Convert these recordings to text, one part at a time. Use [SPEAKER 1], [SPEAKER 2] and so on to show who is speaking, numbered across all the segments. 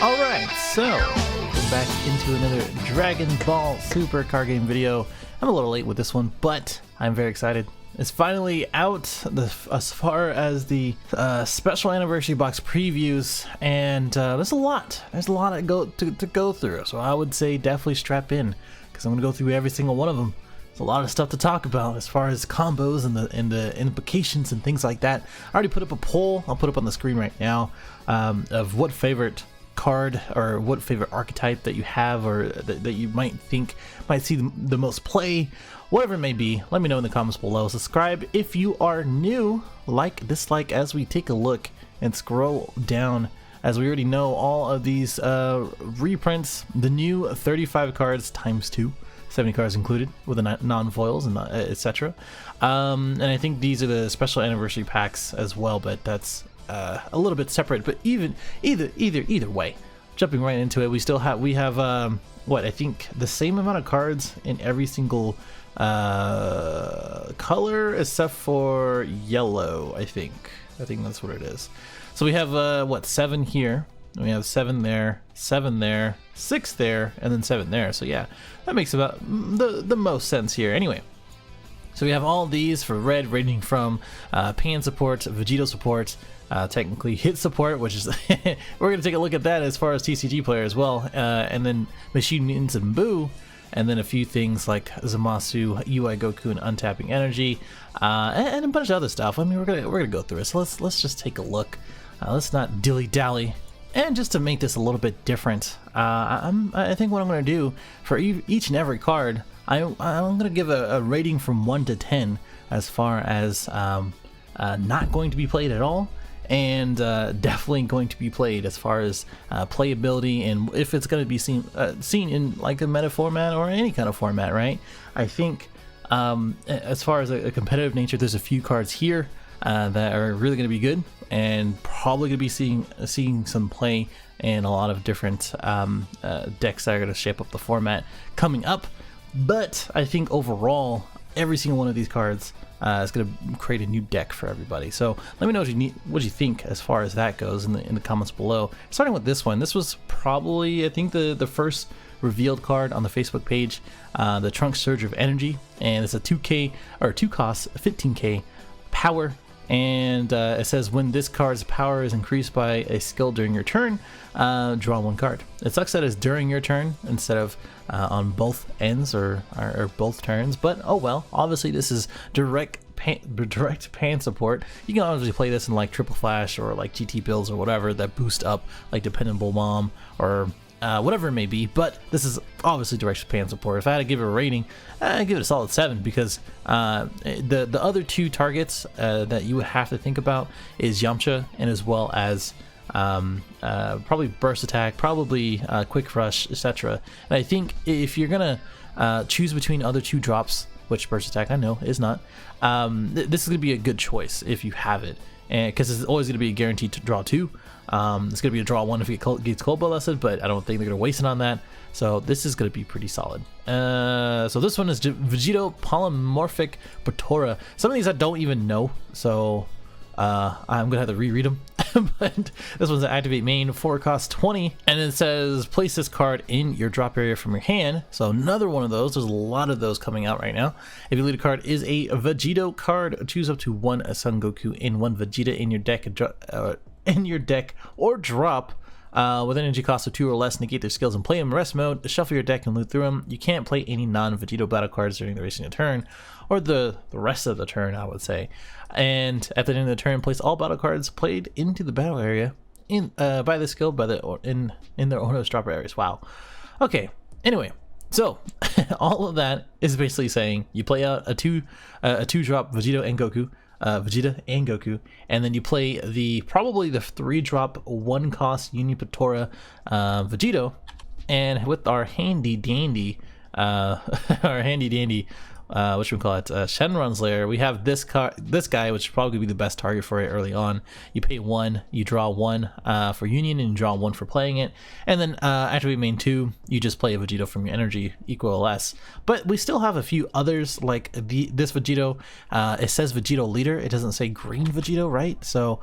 [SPEAKER 1] Alright, so we're back into another Dragon Ball Super card game video. I'm a little late with this one, but I'm very excited. It's finally out as far as the special anniversary box previews, and there's a lot to go through. So I would say definitely strap in, because I'm going to go through every single one of them. There's a lot of stuff to talk about as far as combos and the implications and things like that. I already put up a poll. I'll put up on the screen right now of what favorite card or what favorite archetype that you have, or that you might think might see the most play, whatever it may be. Let me know in the comments below. Subscribe if you are new, like, dislike as we take a look and scroll down, as we already know all of these reprints, the new 35 cards times 2, 70 cards included with the non-foils and etc. And I think these are the special anniversary packs as well, but that's a little bit separate. But either way, jumping right into it, we have what I think the same amount of cards in every single color except for yellow. I think that's what it is. So we have what, 7 here. We have 7 there, 7 there, 6 there, and then 7 there. So yeah, that makes about the most sense here. Anyway, so we have all these for red, ranging from Pan support, Vegito support, technically hit support, which is we're going to take a look at that as far as TCG player as well, and then Machine Mutants and Boo, and then a few things like Zamasu, UI Goku, and Untapping Energy, and a bunch of other stuff. I mean, we're gonna go through it. So let's just take a look. Let's not dilly dally. And just to make this a little bit different, I think what I'm going to do for each and every card, I'm going to give a rating from 1 to 10 as far as not going to be played at all, and definitely going to be played as far as playability, and if it's going to be seen in like a meta format or any kind of format, right? I think as far as a competitive nature, there's a few cards here that are really going to be good, and probably going to be seeing some play in a lot of different decks that are going to shape up the format coming up. But I think overall, every single one of these cards is going to create a new deck for everybody. So let me know what you think as far as that goes in the comments below. Starting with this one, this was probably, I think, the first revealed card on the Facebook page, the Trunks Surge of Energy, and it's a 2K or 2 cost 15K power. And it says when this card's power is increased by a skill during your turn, draw 1 card. It sucks that it's during your turn instead of on both ends or both turns, but oh well. Obviously this is direct pan support. You can obviously play this in like Triple Flash or like GT builds or whatever that boost up like Dependable Bomb or whatever it may be, but this is obviously direct pan support. If I had to give it a rating, I'd give it a solid 7, because the other 2 targets that you would have to think about is Yamcha, and as well as probably Burst Attack, probably Quick Rush, etc. And I think if you're gonna choose between other 2 drops, which Burst Attack I know is not, this is gonna be a good choice if you have it, and because it's always gonna be guaranteed to draw 2. It's going to be a draw 1 if it gets Cold Blessed, but I don't think they're going to waste it on that. So this is going to be pretty solid. So this one is Vegito Polymorphic Batora. Some of these I don't even know, so I'm going to have to reread them. But this one's an activate main, 4 cost 20, and it says place this card in your drop area from your hand. So another one of those. There's a lot of those coming out right now. If your leader card is a Vegito card, choose up to 1 Son Goku and 1 Vegeta in your deck, or drop with energy cost of 2 or less, negate their skills and play them in rest mode, shuffle your deck and loot through them. You can't play any non-Vegito battle cards during the rest of the turn, or the rest of the turn, I would say. And at the end of the turn, place all battle cards played into the battle area by the skill in their owner's drop areas. Wow. Okay, anyway, so all of that is basically saying you play out a two drop Vegeta and Goku, and then you play probably the 3-drop 1 cost Unipatora Vegito, and with our handy dandy Shenron's Lair, we have this guy, which would probably be the best target for it early on. You pay 1, you draw 1 for Union, and you draw 1 for playing it, and then activate main 2, you just play a Vegito from your energy, equal or less. But we still have a few others, like this Vegito. It says Vegito leader, it doesn't say green Vegito, right? So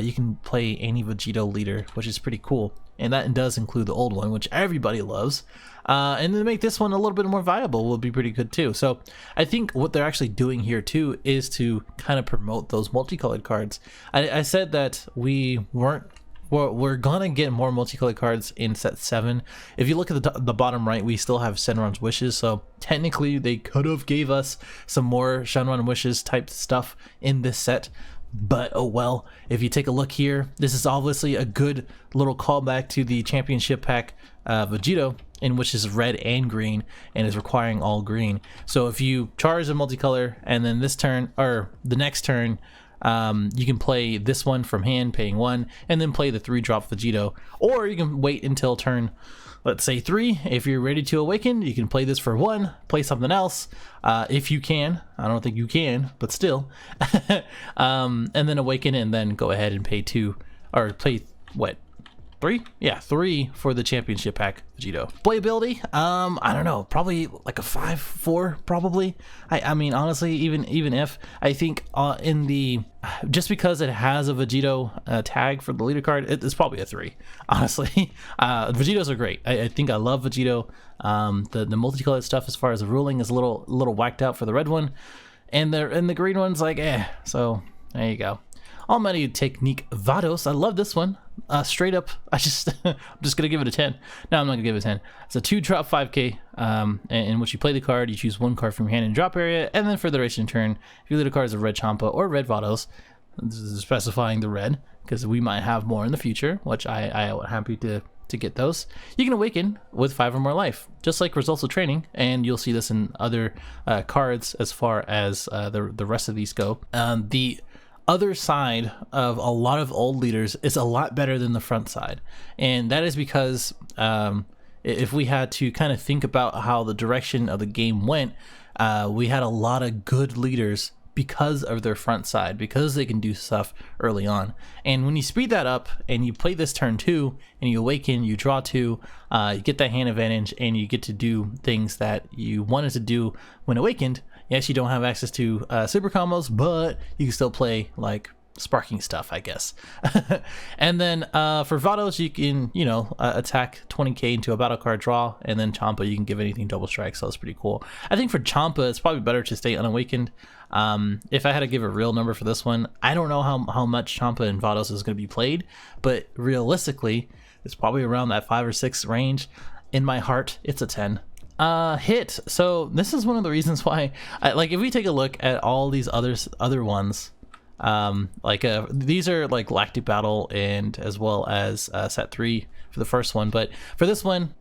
[SPEAKER 1] you can play any Vegito leader, which is pretty cool. and that does include the old one, which everybody loves. And to make this one a little bit more viable will be pretty good too. So I think what they're actually doing here too is to kind of promote those multicolored cards. I said that we're gonna get more multicolored cards in set 7. If you look at the bottom right, we still have Shenron's Wishes, so technically they could have gave us some more Shenron Wishes type stuff in this set. But oh well, if you take a look here, this is obviously a good little callback to the championship pack Vegito, in which is red and green and is requiring all green. So if you charge a multicolor and then this turn or the next turn, you can play this one from hand, paying 1, and then play the 3-drop Vegito, or you can wait until turn, let's say 3. If you're ready to awaken, you can play this for 1, play something else, if you can. I don't think you can, but still. And then awaken, and then go ahead and pay 2, or play what? 3? Yeah, 3 for the championship pack Vegito. Playability, I don't know, probably like a 5-4 probably. I mean, honestly, even if I think in the, just because it has a Vegito tag for the leader card, it's probably a 3. Honestly, Vegitos are great. I think I love Vegito. The multicolored stuff as far as the ruling is a little whacked out for the red one, and the green one's like So there you go. Almighty Technique Vados. I love this one. Straight up, I'm just gonna give it a 10. No, I'm not gonna give it a 10. It's a 2-drop 5k, in which you play the card, you choose 1 card from your hand in drop area, and then for the duration turn, if you lead a card as a red Champa or red Vados, this is specifying the red, because we might have more in the future, which I am happy to get those. You can awaken with 5 or more life, just like Results of Training, and you'll see this in other cards as far as the rest of these go. The other side of a lot of old leaders is a lot better than the front side, and that is because if we had to kind of think about how the direction of the game went, we had a lot of good leaders because of their front side, because they can do stuff early on. And when you speed that up and you play this turn 2 and you awaken, you draw 2, you get that hand advantage, and you get to do things that you wanted to do when awakened. Yes, you don't have access to super combos, but you can still play like sparking stuff, I guess. And then for Vados, you can, attack 20k into a battle card draw, and then Champa, you can give anything double strike, so that's pretty cool. I think for Champa, it's probably better to stay unawakened. If I had to give a real number for this one, I don't know how much Champa and Vados is going to be played, but realistically, it's probably around that 5 or 6 range. In my heart, it's a 10. Hit. So this is one of the reasons why, if we take a look at all these other ones, these are like Lactic Battle and as well as set 3 for the first one, but for this one,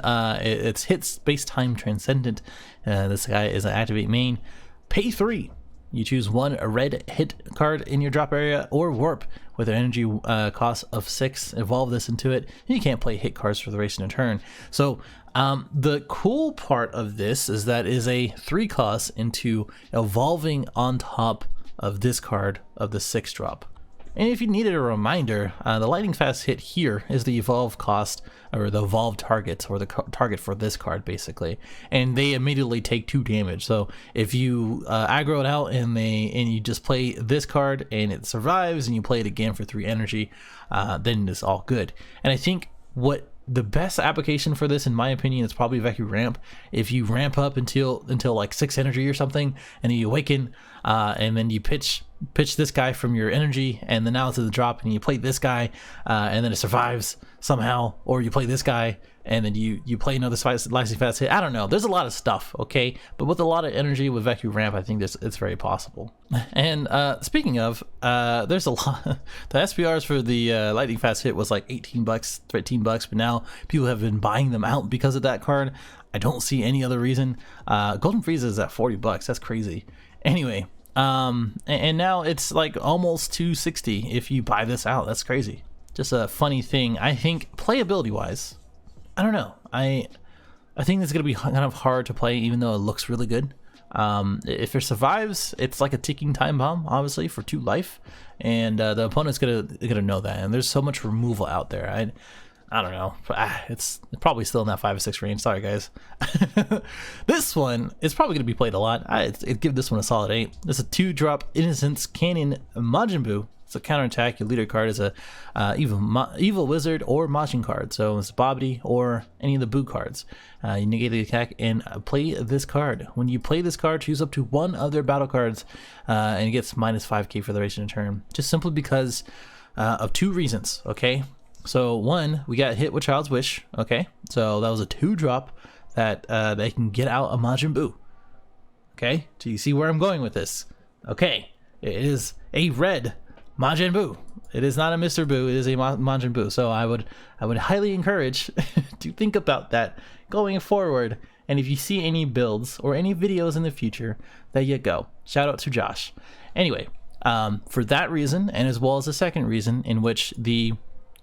[SPEAKER 1] it's hit space time transcendent. This guy is an activate main. Pay 3. You choose 1 red hit card in your drop area or warp with an energy cost of 6. Evolve this into it. And you can't play hit cards for the duration of turn. So the cool part of this is that is a 3 cost into evolving on top of this card of the 6-drop. And if you needed a reminder, the lightning fast hit here is the evolve cost, or the evolved target, or the target for this card basically, and they immediately take 2 damage. So if you aggro it out and you just play this card and it survives, and you play it again for 3 energy, then it's all good. And I think what the best application for this, in my opinion, is probably Vacuum Ramp. If you ramp up until like 6 energy or something, and then you awaken, and then you pitch this guy from your energy, and then now it's at the drop, and you play this guy, and then it survives somehow, or you play this guy, and then you play another lightning fast hit. I don't know. There's a lot of stuff, okay? But with a lot of energy with Vacuum Ramp, I think it's very possible. And speaking of, there's a lot. The SPRs for the lightning fast hit was like $18, $13, but now people have been buying them out because of that card. I don't see any other reason. Golden Frieza is at $40. That's crazy. Anyway, and now it's like almost $260 if you buy this out. That's crazy. Just a funny thing. I think playability wise, I don't know. I think it's gonna be kind of hard to play, even though it looks really good. If it survives, it's like a ticking time bomb, obviously, for 2 life, and the opponent's gonna know that. And there's so much removal out there. I don't know. It's probably still in that 5 or 6 range. Sorry, guys. This one is probably gonna be played a lot. I'd give this one a solid 8. It's a 2-drop Innocence Canyon Majin Buu. So counterattack, your leader card is a evil wizard or Majin card. So it's Babidi or any of the Boo cards. You negate the attack and play this card. When you play this card, choose up to one of their battle cards, and it gets minus 5k for the duration of turn. Just simply because of 2 reasons. Okay. So 1, we got hit with Child's Wish. Okay. So that was a 2-drop that they can get out a Majin Buu. Okay. Do you see where I'm going with this? Okay. It is a red Majin Buu. It is not a Mr. Buu. It is a Majin Buu. So I would highly encourage to think about that going forward. And if you see any builds or any videos in the future, there you go. Shout out to Josh. Anyway, for that reason, and as well as the second reason in which the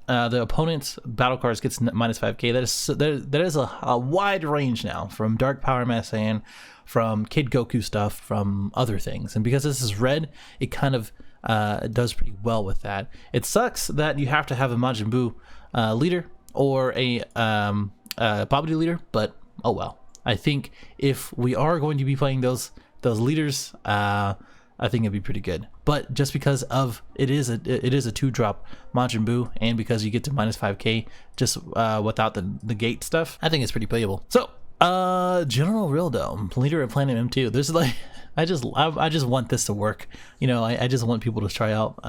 [SPEAKER 1] opponent's battle cards gets minus 5k, that is a wide range now, from Dark Power Mass Saiyan, from Kid Goku stuff, from other things. And because this is red, it kind of does pretty well with that. It sucks that you have to have a Majin Buu leader or a Babidi leader, but oh well. I think if we are going to be playing those leaders, I think it'd be pretty good. But just because of it is a 2-drop Majin Buu, and because you get to minus 5k just without the gate stuff, I think it's pretty playable. So General Real Dome, leader of Planet M2. There's like I just want this to work. You know, I just want people to try out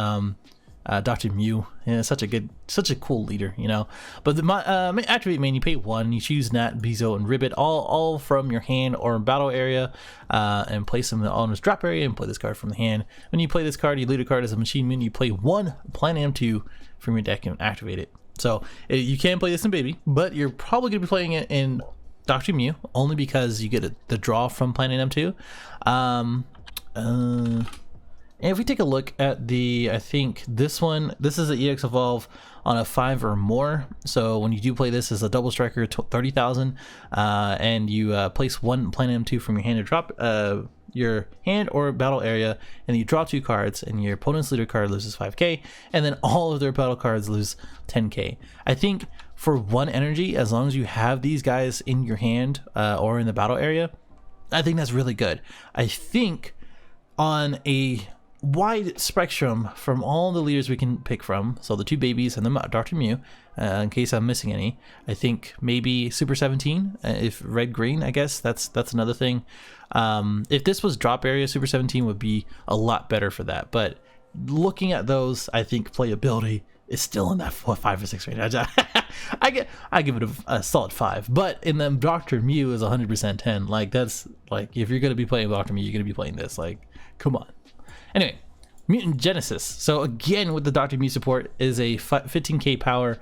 [SPEAKER 1] Dr. Mew. Yeah, such a cool leader, you know. But the activate main, you pay 1, you choose Nat, Bezo, and Ribbit, all from your hand or battle area, and place them on this drop area and play this card from the hand. When you play this card, you lead a card as a machine min. You play 1 Planet M2 from your deck and activate it. So you can play this in Baby, but you're probably gonna be playing it in Dr. Mew only because you get the draw from Planet M2. And if we take a look at I think this is an EX Evolve on a 5 or more. So when you do play this as a double striker, 30,000, and you place 1 Planet M2 from your hand to drop your hand or battle area, and you draw 2 cards, and your opponent's leader card loses 5k, and then all of their battle cards lose 10k. I think for 1 energy, as long as you have these guys in your hand or in the battle area, I think that's really good. I think on a wide spectrum from all the leaders we can pick from, so the 2 babies and the Dr. Mew, in case I'm missing any, I think maybe Super 17, if red green, I guess that's another thing. If this was drop area, Super 17 would be a lot better for that. But looking at those, I think playability is still in that 5 or 6 range. I give it a solid 5. But in them, Dr. Mew is 100% 10. Like, that's like, if you're gonna be playing Dr. Mew, you're gonna be playing this. Like, come on. Anyway, Mutant Genesis. So again, with the Dr. Mew support, is a 15k power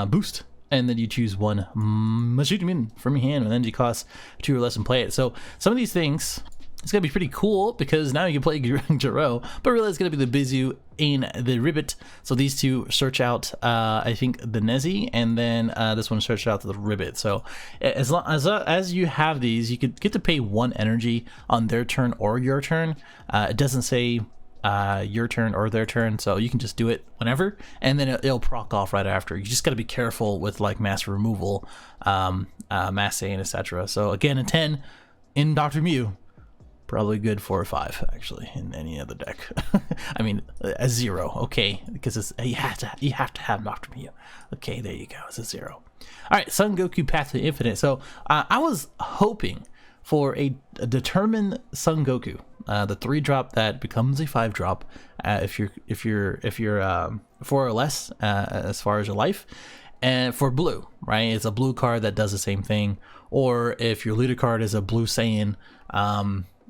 [SPEAKER 1] boost, and then you choose 1 Majin from your hand with energy costs 2 or less and play it. So some of these things, it's gonna be pretty cool because now you can play Gero, but really it's gonna be the Bizu and the Ribbit. So these 2 search out, I think, the Nezi, and then this one search out the Ribbit. So as you have these, you could get to pay 1 energy on their turn or your turn. It doesn't say your turn or their turn, so you can just do it whenever, and then it'll proc off right after. You just got to be careful with like mass removal, mass Saiyan, etc. So again, a 10 in Dr. Mew, probably good for a 5 actually in any other deck. I mean a 0, okay, because you have to have Dr. Mew. Okay, there you go, it's a 0. All right, Son Goku Path to Infinite. So I was hoping for a determined Son Goku, the 3-drop that becomes a 5-drop if you're 4 or less as far as your life, and for blue, right? It's a blue card that does the same thing. Or if your leader card is a blue Saiyan,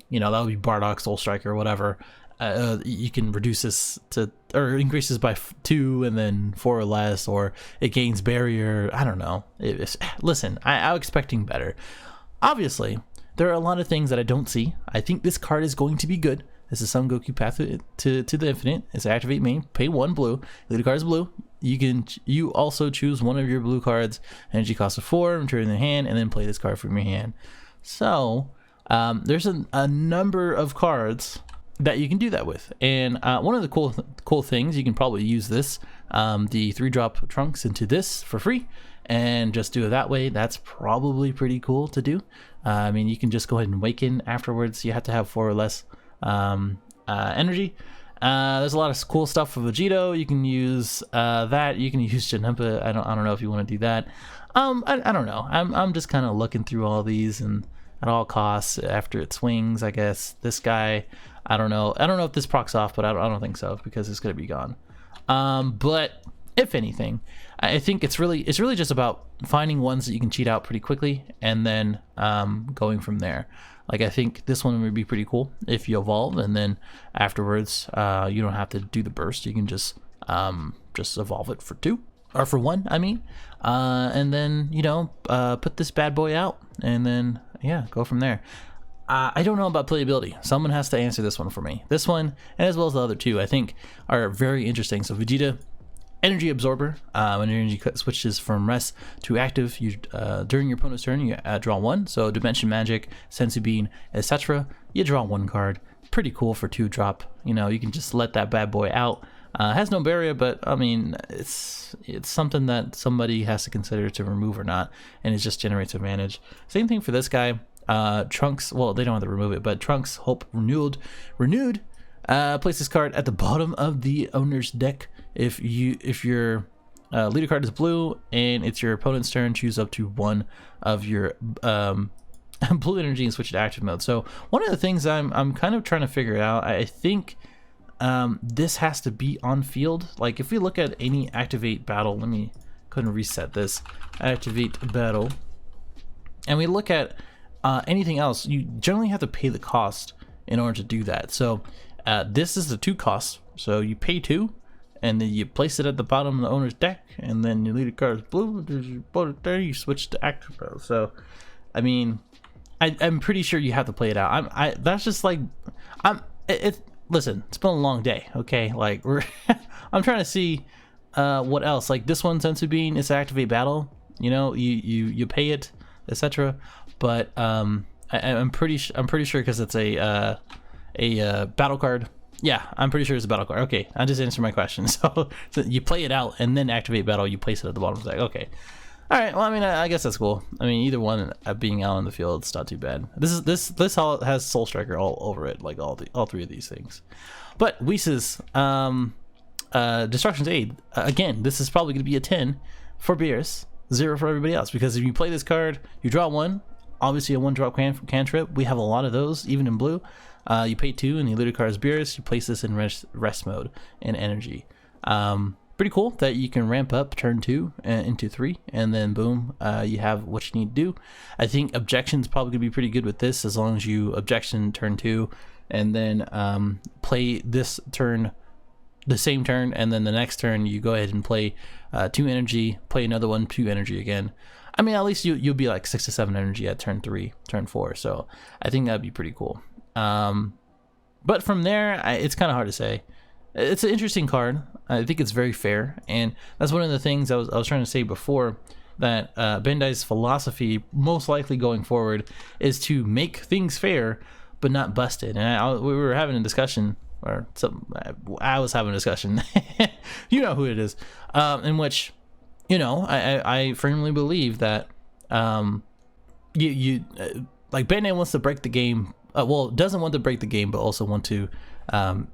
[SPEAKER 1] you know, that would be Bardock, Soul Striker, or whatever. You can reduce this to, or increases by 2 and then 4 or less, or it gains barrier. I don't know. Listen, I'm expecting better. Obviously, there are a lot of things that I don't see. I think this card is going to be good. This is Son Goku Path to the Infinite. It's activate main, pay 1 blue. Leader card is blue. You also choose 1 of your blue cards, energy cost of 4, return in the hand, and then play this card from your hand. So there's a number of cards that you can do that with, and one of the cool things, you can probably use this, the 3-drop Trunks into this for free, and just do it that way. That's probably pretty cool to do. I mean, you can just go ahead and awaken afterwards. You have to have 4 or less energy, There's a lot of cool stuff for Vegito. You can use that. You can use Janemba. I don't know if you want to do that. I don't know. I'm just kind of looking through all these, and at all costs after it swings, I guess this guy. I don't know if this procs off, but I don't think so because it's gonna be gone. But if anything, I think it's really just about finding ones that you can cheat out pretty quickly and then going from there. Like I think this one would be pretty cool if you evolve, and then afterwards you don't have to do the burst. You can just evolve it for 2 or for 1, I mean, and then put this bad boy out, and then yeah, go from there. I don't know about playability. Someone has to answer this one for me. This one, and as well as the other 2, I think are very interesting. So Vegeta, Energy Absorber. When energy switches from rest to active, you during your opponent's turn, you draw 1. So Dimension Magic, Senzu Bean, etc. You draw 1 card. Pretty cool for 2-drop. You can just let that bad boy out. Has no barrier, but I mean, it's something that somebody has to consider to remove or not, and it just generates advantage. Same thing for this guy. Trunks, well, they don't have to remove it, but Trunks Hope renewed. Place this card at the bottom of the owner's deck. If your leader card is blue and it's your opponent's turn, choose up to 1 of your blue energy and switch it to active mode. So one of the things I'm kind of trying to figure out, I think this has to be on field. Like if we look at any activate battle, let me go ahead and reset this activate battle, and we look at anything else, you generally have to pay the cost in order to do that. So this is the 2 costs. So you pay 2, and then you place it at the bottom of the owner's deck, and then your leader card is blue. There, you switch to active mode. So, I mean, I'm pretty sure you have to play it out. That's just like, listen, it's been a long day. Okay, like I'm trying to see what else. Like this one, Senzu Bean, is activate battle. You pay it, etc. But I'm pretty sure because it's a battle card. Yeah, I'm pretty sure it's a battle card. Okay, I just answered my question. So you play it out and then activate battle. You place it at the bottom of the deck. Okay. All right. Well, I mean, I guess that's cool. I mean, either one being out on the field, it's not too bad. This all has Soul Striker all over it, like all 3 of these things. But Whis' Destruction's Aid, again, this is probably going to be a 10 for Beerus, 0 for everybody else, because if you play this card, you draw 1. Obviously, a 1-drop cantrip. We have a lot of those, even in blue. You pay 2, and the leader card is Beerus. You place this in rest mode and energy. Pretty cool that you can ramp up turn 2 into 3, and then boom, you have what you need to do. I think objection's probably gonna be pretty good with this, as long as you objection turn 2, and then play this turn, the same turn, and then the next turn you go ahead and play 2 energy, play another one, 2 energy again. I mean, at least you'll be like 6 to 7 energy at turn 3, turn 4. So I think that'd be pretty cool. But from there, it's kind of hard to say. It's an interesting card. I think it's very fair, and that's one of the things I was trying to say before, that Bandai's philosophy, most likely going forward, is to make things fair but not busted. And we were having a discussion, or I was having a discussion. You know who it is, in which, I firmly believe that you like Bandai wants to break the game. Doesn't want to break the game, but also want to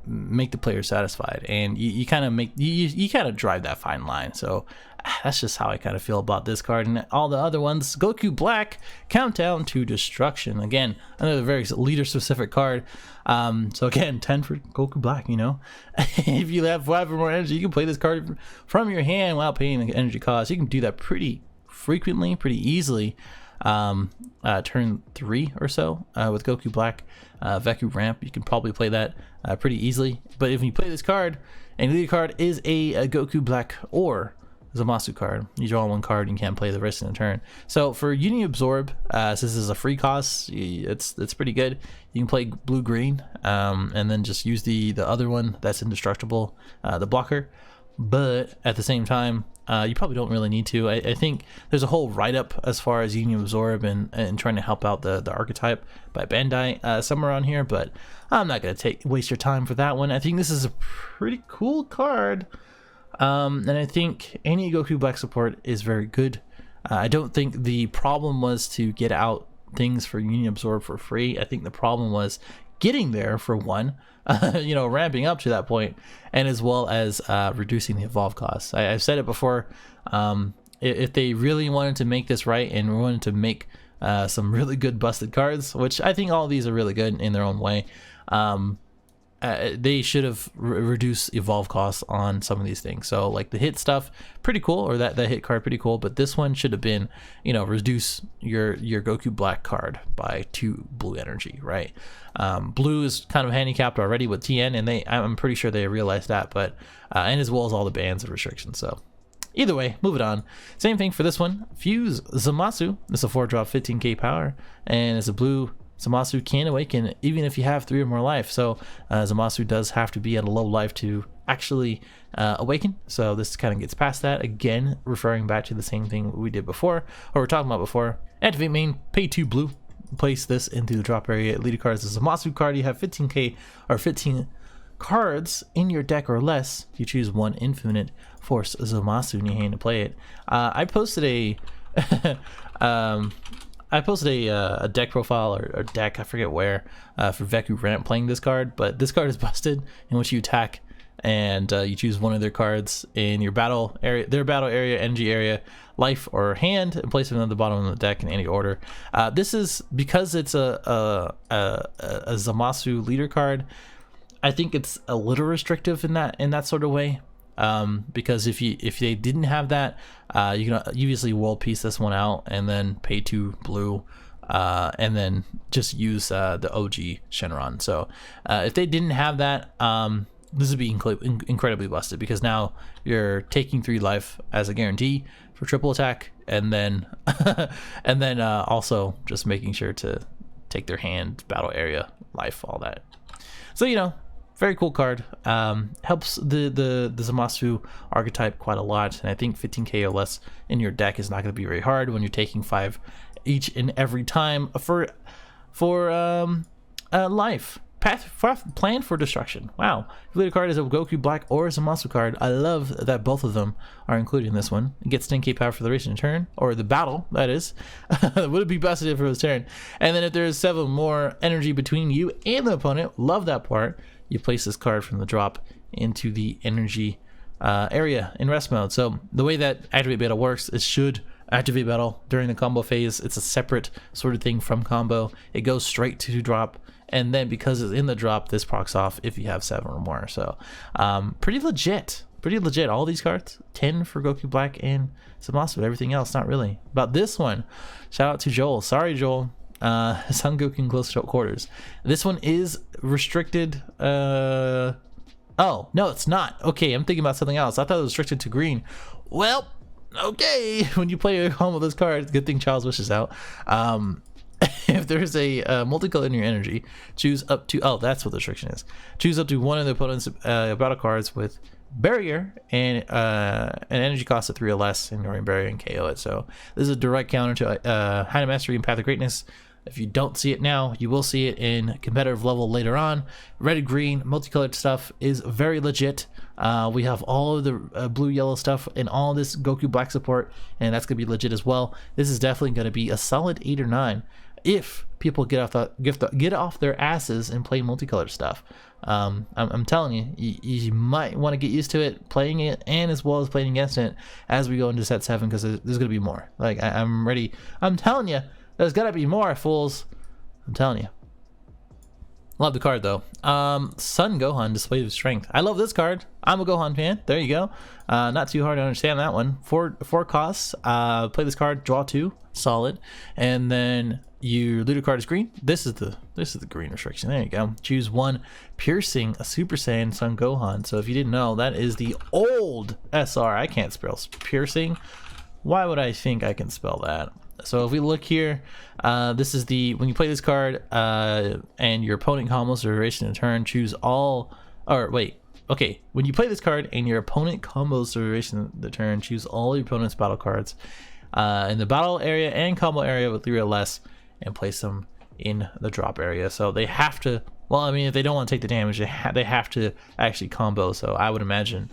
[SPEAKER 1] make the player satisfied, and you kind of drive that fine line. So that's just how I kind of feel about this card. And all the other ones, Goku Black, Countdown to Destruction. Again, another very leader specific card. So again, 10 for Goku Black. If you have 5 or more energy, you can play this card from your hand without paying the energy cost. You can do that pretty frequently, pretty easily. Turn 3 or so with Goku Black, Veku Ramp. You can probably play that pretty easily. But if you play this card, and the card is a Goku Black or Zamasu card, you draw 1 card and you can't play the rest in the turn. So for Uni Absorb, since this is a free cost, it's pretty good. You can play blue green, and then just use the other one that's indestructible, the blocker. But at the same time, you probably don't really need to. I think there's a whole write-up as far as Union Absorb and trying to help out the archetype by Bandai somewhere on here, but I'm not going to waste your time for that one. I think this is a pretty cool card, and I think any Goku Black support is very good. I don't think the problem was to get out things for Union Absorb for free. I think the problem was getting there for one, you know, ramping up to that point, and as well as reducing the evolve costs. I've said it before. If they really wanted to make this right and wanted to make some really good busted cards, which I think all of these are really good in their own way, they should have reduced evolve costs on some of these things. So like the hit stuff, pretty cool, or that hit card, pretty cool. But this one should have been, you know, reduce your Goku Black card by 2 blue energy, right? Blue is kind of handicapped already with TN, and I'm pretty sure they realized that. But and as well as all the bans and restrictions. So either way, move it on. Same thing for this one. Fuse Zamasu. It's a 4-drop, 15k power, and it's a blue. Zamasu can awaken even if you have 3 or more life. So Zamasu does have to be at a low life to actually awaken. So this kind of gets past that. Again, referring back to the same thing we did before, or we're talking about before. Activate main, pay 2 blue. Place this into the drop area. Leader card is a Zamasu card. You have 15k or 15 cards in your deck or less. You choose 1 infinite force Zamasu in your hand to play it. I posted a a deck profile or deck, I forget where, for Veku Ramp playing this card, but this card is busted, in which you attack and you choose 1 of their cards in your battle area, their battle area, energy area, life, or hand, and place it on the bottom of the deck in any order. This is because it's a Zamasu leader card. I think it's a little restrictive in that sort of way. Because if they didn't have that, you can obviously world piece this one out and then pay 2 blue, and then just use the OG Shenron. So if they didn't have that, this would be incredibly busted, because now you're taking 3 life as a guarantee for triple attack, and then and then also just making sure to take their hand, battle area, life, all that. So, you know, very cool card. Helps the Zamasu archetype quite a lot, and I think 15k or less in your deck is not going to be very hard when you're taking 5 each and every time for life. Plan for destruction. Wow. If leader card is a Goku Black or a Zamasu card, I love that both of them are included in this one. It gets 10k power for the duration of turn, or the battle, that is. Would it be busted if it was turn? And then if there's 7 more energy between you and the opponent, love that part. You place this card from the drop into the energy area in rest mode. So the way that Activate Battle works is, should Activate Battle during the combo phase, it's a separate sort of thing from combo. It goes straight to drop, and then because it's in the drop, this procs off if you have 7 or more. So pretty legit. All these cards, 10 for Goku Black and Zamasu. Everything else, not really. About this one, shout out to Joel. Sorry, Joel. Son Goku in close quarters. This one is restricted. Oh no, it's not. Okay, I'm thinking about something else. I thought it was restricted to green. Well, okay. When you play a combo with this card, good thing Child's Wish is out. If there's a multicolor in your energy, choose up to, oh, that's what the restriction is. Choose up to 1 of the opponent's battle cards with barrier and an energy cost of 3 or less, ignoring barrier, and KO it. So this is a direct counter to High Mastery and Path of Greatness. If you don't see it now, you will see it in competitive level later on. Red and green multicolored stuff is very legit. We have all of the blue yellow stuff and all this Goku Black support, and that's gonna be legit as well. This is definitely gonna be a solid 8 or 9 if people get off their asses and play multicolored stuff. I'm telling you, you might want to get used to it, playing it, and as well as playing against it as we go into set 7, because there's gonna be more. Like, I'm ready. I'm telling you, there's gotta be more, fools. I'm telling you. Love the card though. Sun Gohan, Display of Strength. I love this card. I'm a Gohan fan. There you go. Not too hard to understand that one. 4 costs. Play this card, draw 2, solid, and then your leader card is green. This is the green restriction. There you go. Choose 1 piercing, a Super Saiyan Sun Gohan. So if you didn't know, that is the old SR. I can't spell piercing. Why would I think I can spell that? So if we look here, this is the, when you play this card and your opponent combos duration of turn, choose all, or wait, okay, when you play this card and your opponent combos duration of the turn, choose all your opponent's battle cards in the battle area and combo area with 3 or less, and place them in the drop area. So they have to, well, I mean, if they don't want to take the damage, they have to actually combo. So I would imagine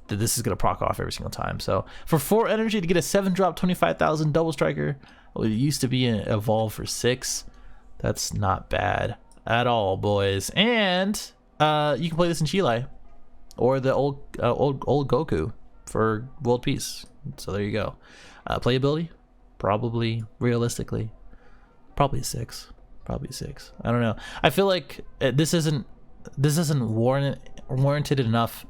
[SPEAKER 1] that this is going to proc off every single time. So for 4 energy to get a 7-drop 25,000 double striker, well, it used to be an evolve for 6. That's not bad. at all, boys. And you can play this in Chile or the old Goku for world peace. So there you go. Playability, probably, realistically, probably 6. Probably 6. I don't know. I feel like this isn't warranted enough.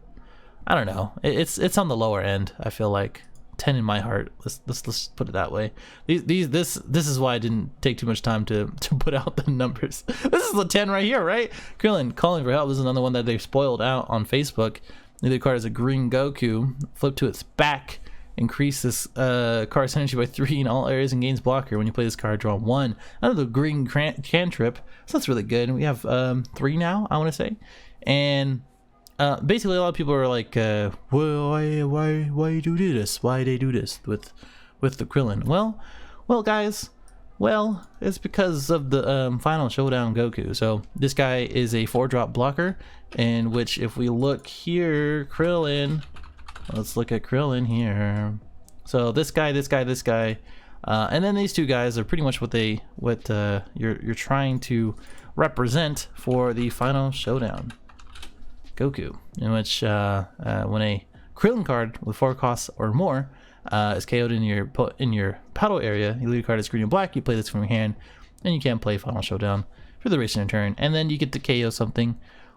[SPEAKER 1] I don't know. It's on the lower end. I feel like 10 in my heart. Let's put it that way. This is why I didn't take too much time to put out the numbers. This is the 10 right here, right? Krillin calling for help. This is another one that they've spoiled out on Facebook. The other card is a green Goku. Flip to its back. Increase this card's energy by 3 in all areas and gains blocker. When you play this card, draw 1. Another green cantrip. So that's really good. And we have 3 now, I want to say. And basically, a lot of people are like, well, why do this? Why they do this with the Krillin? Well, guys, it's because of the final showdown Goku. So this guy is a 4-drop blocker, in which if we look here, Krillin. Let's look at Krillin here. So this guy, and then these 2 guys are pretty much what you're trying to represent for the final showdown Goku, in which when a Krillin card with 4 costs or more is KO'd in your battle area, your leader card is green and black. You play this from your hand, and you can play Final Showdown for the rest of your turn, and then you get to KO something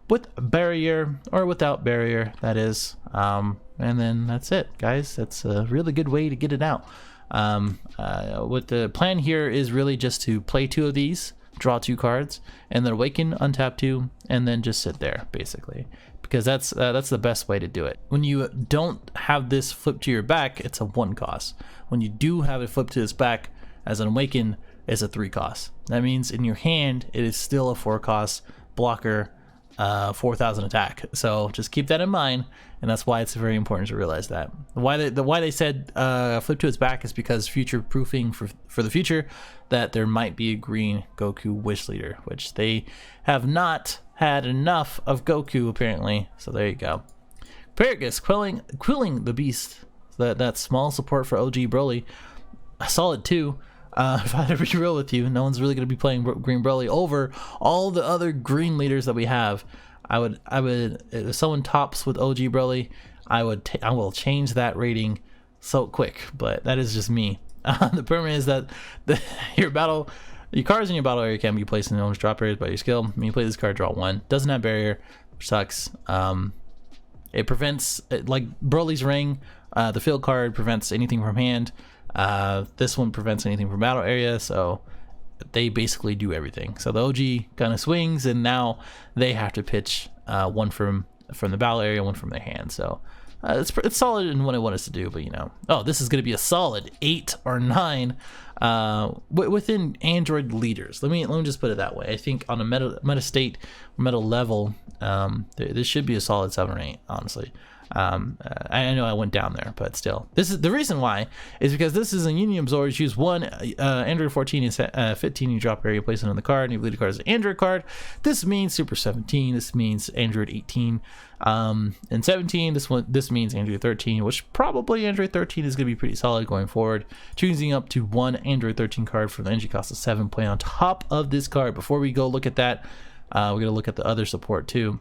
[SPEAKER 1] with barrier or without barrier, that is, and then that's it, guys. That's a really good way to get it out. What the plan here is really just to play 2 of these, draw 2 cards, and then awaken, untap 2, and then just sit there, basically, because that's the best way to do it. When you don't have this flip to your back, it's a 1 cost. When you do have it flip to its back as an awaken, it's a 3 cost. That means in your hand, it is still a 4 cost blocker, 4,000 attack. So just keep that in mind, and that's why it's very important to realize that. Why they said flip to its back is because future proofing for the future, that there might be a green Goku wish leader, which they have not had enough of Goku apparently. So there you go. Paragus, quilling the beast. That small support for OG Broly, a solid 2. If I had to be real with you, no one's really going to be playing Green Broly over all the other green leaders that we have. I would, if someone tops with OG Broly, I will change that rating so quick. But that is just me. The permanent is that your cards in your battle area can be placed in the owner's drop areas by your skill. When you play this card, draw 1. Doesn't have barrier, which sucks. It prevents, like Broly's Ring, the field card prevents anything from hand. This one prevents anything from battle area, so they basically do everything. So the OG kind of swings, and now they have to pitch 1 from the battle area, 1 from their hand. So it's solid in what I want us to do, but this is going to be a solid 8 or 9 within Android leaders. Let me just put it that way. I think on a meta state, meta level, this should be a solid 7 or 8, honestly. I know I went down there, but still, this is the reason why is because this is a Union Absorber. Choose 1 Android 14 and 15. You drop area, place it on the card, and you lead the card as an Android card. This means Super 17. This means Android 18, and 17. This means Android 13, which probably Android 13 is going to be pretty solid going forward. Choosing up to 1 Android 13 card for the energy cost of 7. Play on top of this card. Before we go look at that, we're going to look at the other support too.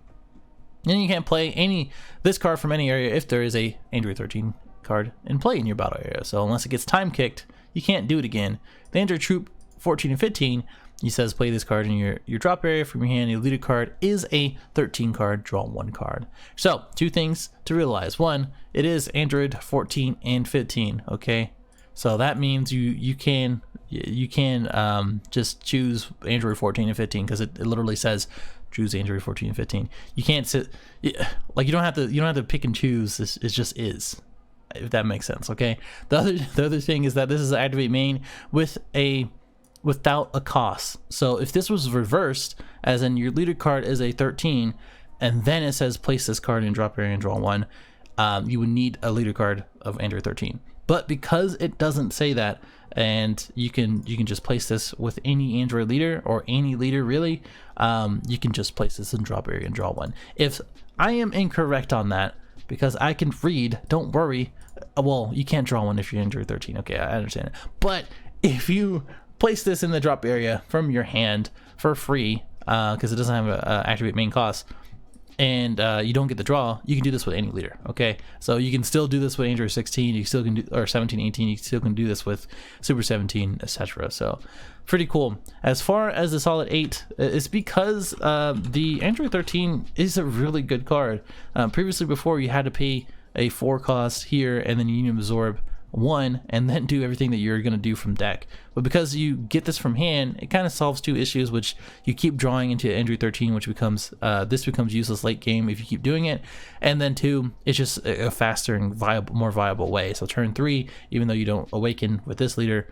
[SPEAKER 1] And you can't play this card from any area if there is a Android 13 card in play in your battle area. So unless it gets time kicked, you can't do it again. The Android Troop 14 and 15, he says play this card in your drop area from your hand. Your leader card is a 13 card, draw 1 card. So 2 things to realize. 1, it is Android 14 and 15. Okay, so that means you can just choose Android 14 and 15 because it literally says choose Android 14 and 15. You can't sit like you don't have to pick and choose. It just is, if that makes sense. Okay. The other thing is that this is an activate main without a cost. So if this was reversed, as in your leader card is a 13, and then it says place this card in drop area and draw 1, you would need a leader card of Android 13. But because it doesn't say that, and you can just place this with any Android leader or any leader really, you can just place this in drop area and draw 1. If I am incorrect on that, because I can read, don't worry. Well, you can't draw 1 if you're Android 13. Okay, I understand it. But if you place this in the drop area from your hand for free, because it doesn't have a activate main cost, and you don't get the draw, you can do this with any leader. Okay, so you can still do this with Android 16, you still can do, or 17, 18, you still can do this with Super 17, etc. So pretty cool. As far as the solid 8, it's because the Android 13 is a really good card. Previously, before, you had to pay a 4 cost here, and then you need to absorb 1 and then do everything that you're going to do from deck. But because you get this from hand, it kind of solves 2 issues, which you keep drawing into Android 13, which becomes this becomes useless late game if you keep doing it, and then 2, it's just a faster and more viable way. So turn 3, even though you don't awaken with this leader,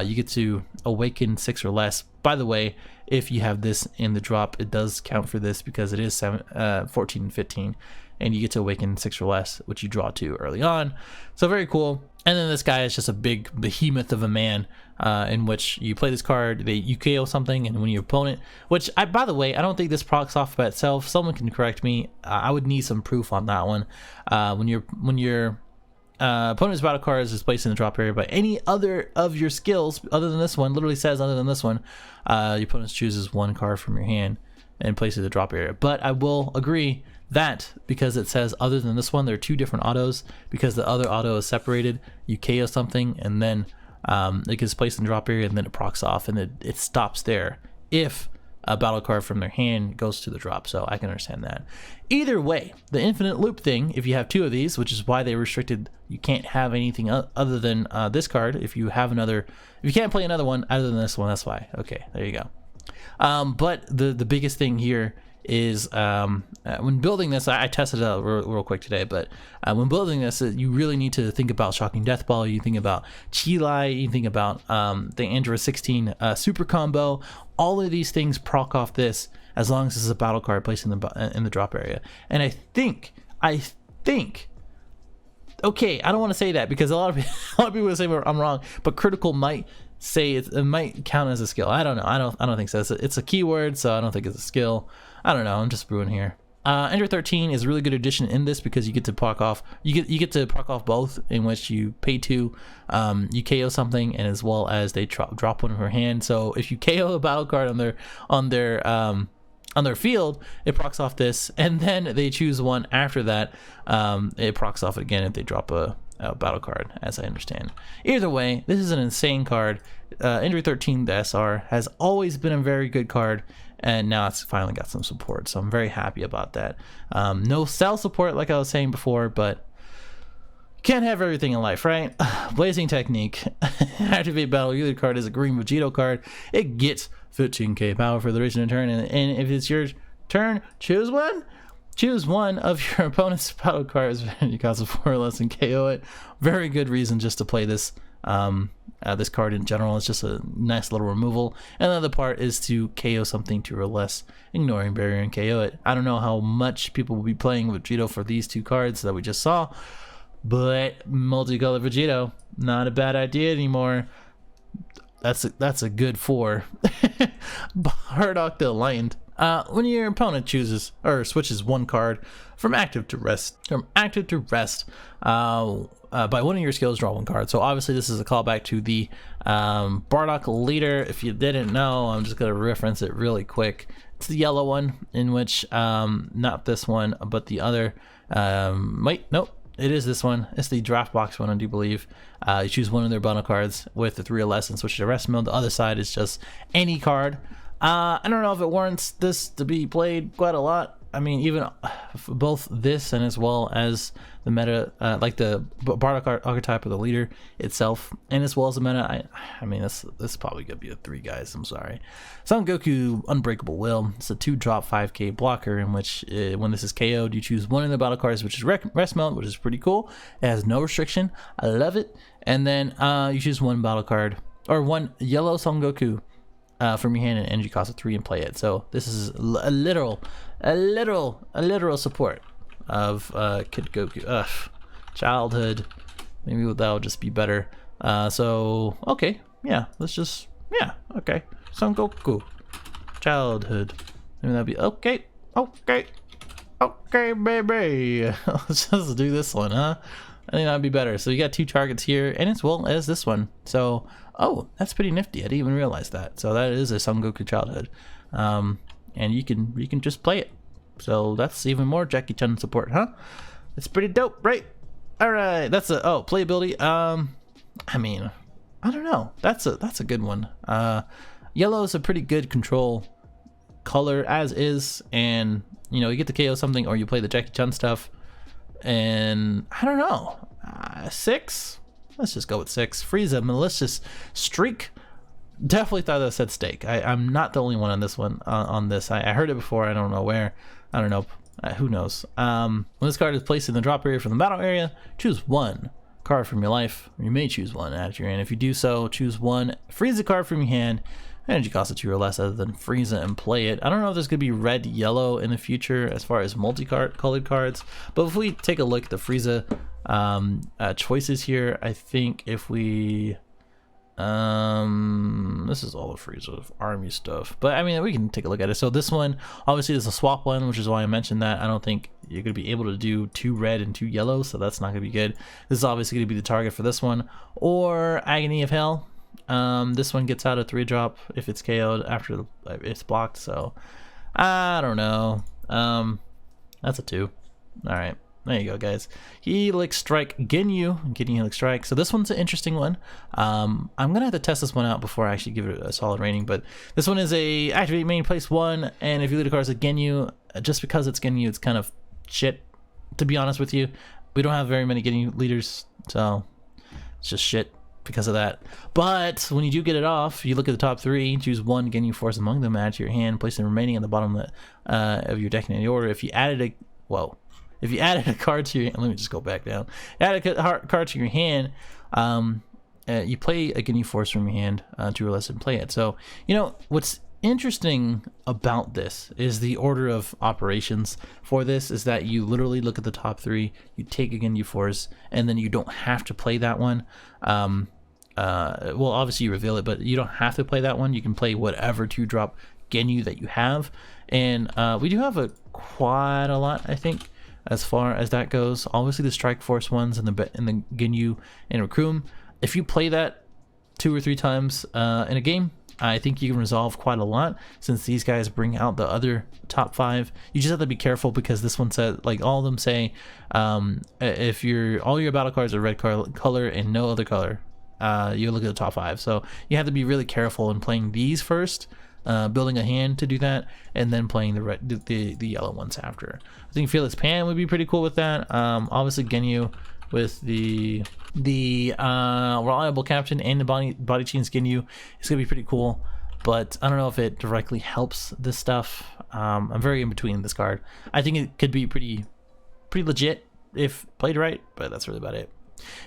[SPEAKER 1] you get to awaken 6 or less. By the way, if you have this in the drop, it does count for this because it is 14 and 15, and you get to awaken 6 or less, which you draw 2 early on. So very cool. And then this guy is just a big behemoth of a man, in which you play this card, you KO something, and when your opponent, which by the way, I don't think this procs off by itself. Someone can correct me. I would need some proof on that one. When your opponent's battle cards is placed in the drop area by any other of your skills other than this one, literally says other than this one, your opponent chooses 1 card from your hand and places the drop area. But I will agree that because it says other than this one, there are 2 different autos. Because the other auto is separated, you KO something and then it gets placed in the drop area, and then it procs off, and it stops there if a battle card from their hand goes to the drop. So I can understand that. Either way, the infinite loop thing, if you have 2 of these, which is why they restricted, you can't have anything other than this card. If you have another, if you can't play another one other than this one, that's why. Okay, there you go. But the biggest thing here is when building this, I tested it out real quick today, but when building this, you really need to think about Shocking Death Ball, you think about Chi-Lai, you think about the Android 16 super combo. All of these things proc off this as long as this is a battle card placed in the drop area. And I think, okay, I don't want to say that because a lot of people will say I'm wrong, but critical might say it might count as a skill. I don't know. I don't think so. It's a keyword, so I don't think it's a skill. I don't know. I'm just brewing here. Android 13 is a really good addition in this because you get to proc off. You get to proc off both, in which you pay 2, you KO something, and as well as they drop 1 from her hand. So if you KO a battle card on their field, it procs off this, and then they choose 1 after that. It procs off again if they drop a battle card, as I understand. Either way, this is an insane card. Android 13, the SR, has always been a very good card, and now it's finally got some support, so I'm very happy about that. No cell support like I was saying before, but can't have everything in life, right? Blazing Technique. Activate Battle Euler card is a green Vegito card. It gets 15k power for the duration of turn, and if it's your turn, choose one of your opponent's battle cards. You cost 4 or less and KO it. Very good reason just to play this this card in general. It's just a nice little removal. And the other part is to KO something 2 or less, ignoring barrier and KO it. I don't know how much people will be playing with Vegito for these 2 cards that we just saw, but multicolored Vegito, not a bad idea anymore. That's a good 4. Bardock the Enlightened. When your opponent chooses or switches 1 card from active to rest, by one of your skills, draw 1 card. So obviously this is a callback to the Bardock leader. If you didn't know, I'm just going to reference it really quick. It's the yellow one, in which not this one, but the other. Wait, nope. It is this one. It's the draft box one, I do believe. You choose 1 of their bundle cards with the 3 or less and switch to rest mode. The other side is just any card. I don't know if it warrants this to be played quite a lot. I mean, even both this and as well as the meta, like the Bardock archetype of the leader itself, and as well as the meta, I mean, this is probably gonna be a 3, guys. I'm sorry. Son Goku Unbreakable Will. It's a 2-drop 5k blocker, in which when this is KO'd, you choose 1 of the battle cards, which is rest mode, which is pretty cool. It has no restriction. I love it. And then you choose 1 battle card or 1 yellow Son Goku from your hand, and energy cost of 3 and play it. So this is a literal support of Kid Goku. Childhood. Maybe that would just be better. So okay, yeah, okay. Son Goku, childhood. Maybe that'd be okay, baby. Let's just do this one, huh? I think that'd be better. So you got 2 targets here, and as well as this one. So, oh, that's pretty nifty. I didn't even realize that. So that is a Son Goku childhood. and you can just play it. So that's even more Jackie Chan support, huh? It's pretty dope, right? All right, that's a playability. I mean, I don't know. That's a good one. Yellow is a pretty good control color as is, and you know, you get to KO something or you play the Jackie Chan stuff, and I don't know. 6. Let's just go with 6. Frieza, malicious streak. Definitely thought that said steak. I'm not the only one on this one. On this, I heard it before. I don't know where. I don't know. Who knows? When this card is placed in the drop area from the battle area, choose one card from your life. You may choose one out your hand. If you do so, choose one Frieza card from your hand. Energy cost of 2 or less other than Frieza and play it. I don't know if there's going to be red, yellow in the future as far as multi-colored cards. But if we take a look at the Frieza choices here, I think if we... this is all the Frieza army stuff, but I mean, we can take a look at it. So this one obviously is a swap one, which is why I mentioned that. I don't think you're gonna be able to do 2 red and 2 yellow, so that's not gonna be good. This is obviously gonna be the target for this one, or Agony of Hell. This one gets out a 3-drop if it's KO'd after it's blocked, so I don't know. That's a 2. All right, there you go, guys. Helix Strike Ginyu, Helix Strike. So this one's an interesting one. I'm gonna have to test this one out before I actually give it a solid rating, but this one is a activate main place 1, and if you lead a card as a Ginyu, just because it's Ginyu, it's kind of shit, to be honest with you. We don't have very many Ginyu leaders, so it's just shit because of that. But when you do get it off, you look at the top 3, choose one Ginyu Force among them, add to your hand, place the remaining at the bottom of your deck in any order. If you added a card to your hand, let me just go back down. Add a card to your hand, you play a Ginyu Force from your hand, 2 or less, and play it. So, you know, what's interesting about this is the order of operations for this is that you literally look at the top 3, you take a Ginyu Force, and then you don't have to play that one. Well, obviously you reveal it, but you don't have to play that one. You can play whatever 2-drop Ginyu that you have, and we do have quite a lot, I think, as far as that goes. Obviously the Strike Force ones and the Ginyu and Recruit. If you play that 2 or 3 times in a game, I think you can resolve quite a lot, since these guys bring out the other top 5. You just have to be careful because this one says, like, all of them say, if all your battle cards are red color and no other color, you look at the top 5. So you have to be really careful in playing these first, building a hand to do that, and then playing the yellow ones after. I think Felix Pan would be pretty cool with that. Obviously Ginyu with the reliable captain and the body chains Ginyu is gonna be pretty cool, but I don't know if it directly helps this stuff. I'm very in between this card. I think it could be pretty legit if played right, but that's really about it.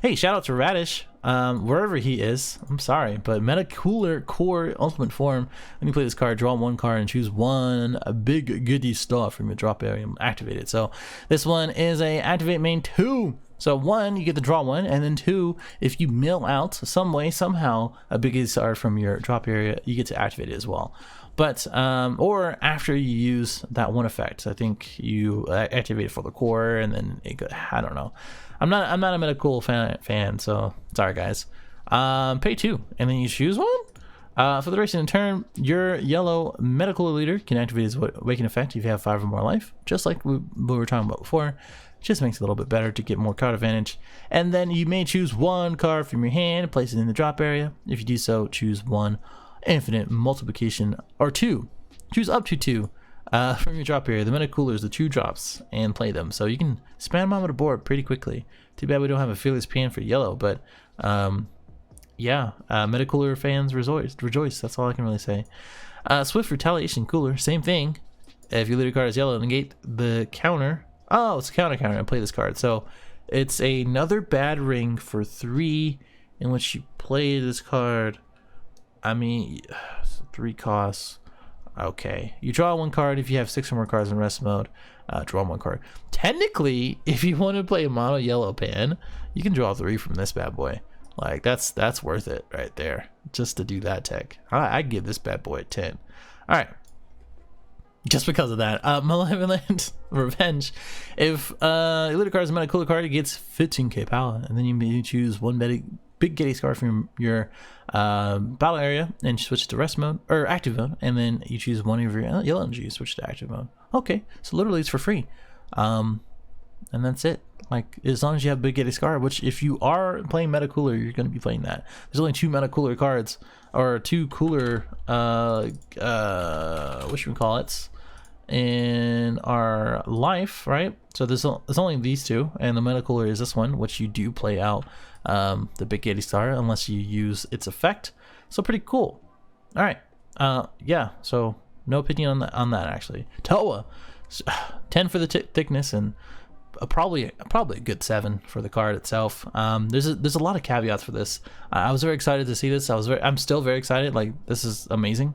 [SPEAKER 1] Hey, shout out to Radish, wherever he is. I'm sorry, but Meta Cooler Core Ultimate Form. When you play this card, draw 1 card and choose one big goodie stuff from your drop area and activate it. So this one is a activate main 2. So 1, you get to draw 1, and then 2, if you mill out some way, somehow, a big goodie star from your drop area, you get to activate it as well. But or after you use that one effect, I think you activate it for the core, and then it goes, I don't know. I'm not a Metacool fan, so sorry guys. Pay 2, and then you choose one. For the duration of the turn, your yellow Metacool leader can activate his Awaken effect if you have 5 or more life, just like we were talking about before. Just makes it a little bit better to get more card advantage. And then you may choose 1 card from your hand and place it in the drop area. If you do so, choose 1 infinite multiplication, or 2. Choose up to 2 from your drop area. The Meta Cooler is the 2 drops, and play them. So you can span them on the board pretty quickly. Too bad we don't have a Fearless Pan for yellow, but yeah, Meta Cooler fans rejoice. That's all I can really say. Swift Retaliation Cooler, same thing. If you lead a card as yellow, negate the counter. Oh, it's a counter and play this card. So it's another bad ring for 3 in which you play this card. I mean, 3 costs. Okay. You draw 1 card if you have 6 or more cards in rest mode. Draw 1 card. Technically, if you want to play a mono yellow pan, you can draw 3 from this bad boy. Like, that's worth it right there. Just to do that tech. I'd give this bad boy a 10. All right. Just because of that. Malevolent Revenge. If Elite card is a Meta Cooler card, it gets 15k power, and then you may choose one Big Getty Scar from your battle area and switch to rest mode or active mode, and then you choose one of your yellow energies, switch to active mode. Okay, so literally it's for free, and that's it. Like, as long as you have Big Getty Scar, which if you are playing Meta Cooler, you're going to be playing that. There's only 2 Meta Cooler cards, or 2 Cooler, what should we call it, in our life, right? So there's only these 2, and the Meta Cooler is this one, which you do play out the Big Getty Star unless you use its effect. So pretty cool. All right, yeah. So no opinion on that actually. Toa, 10 for the thickness, and probably a good 7 for the card itself. There's a lot of caveats for this. I was very excited to see this. I'm still very excited. Like, this is amazing.